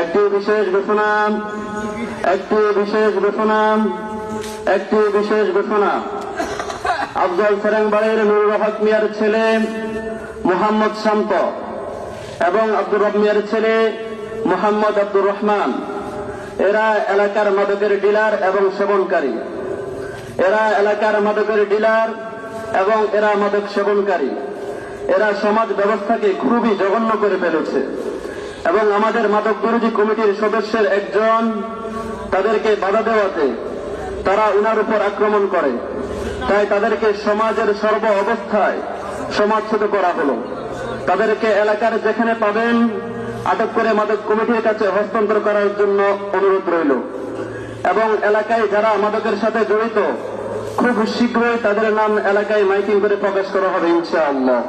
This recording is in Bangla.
একটি বিশেষ ঘোষণা আফজল সেরেংবাড়ির নুরুল হক মিয়ার ছেলে মোহাম্মদ শান্ত এবং আব্দুর রব মিয়ার ছেলে মোহাম্মদ আব্দুর রহমান, এরা এলাকার মাদকের ডিলার এবং সেবনকারী। এরা মাদক সেবনকারী। এরা সমাজ ব্যবস্থাকে খুবই জঘন্য করে ফেলেছে এবং আমাদের মাদক বিরোধী কমিটির সদস্যের একজন তাদেরকে বাধা দেওয়াতে তারা উনার উপর আক্রমণ করে। তাই তাদেরকে সমাজের সর্ব অবস্থায় সমাজচ্যুত করা হলো। তাদেরকে এলাকার যেখানে পাবেন আটক করে মাদক কমিটির কাছে হস্তান্তর করার জন্য অনুরোধ রইল এবং এলাকায় যারা মাদকের সাথে জড়িত খুব শীঘ্রই তাদের নাম এলাকায় মাইকিং করে প্রকাশ করা হবে ইনশাআল্লাহ।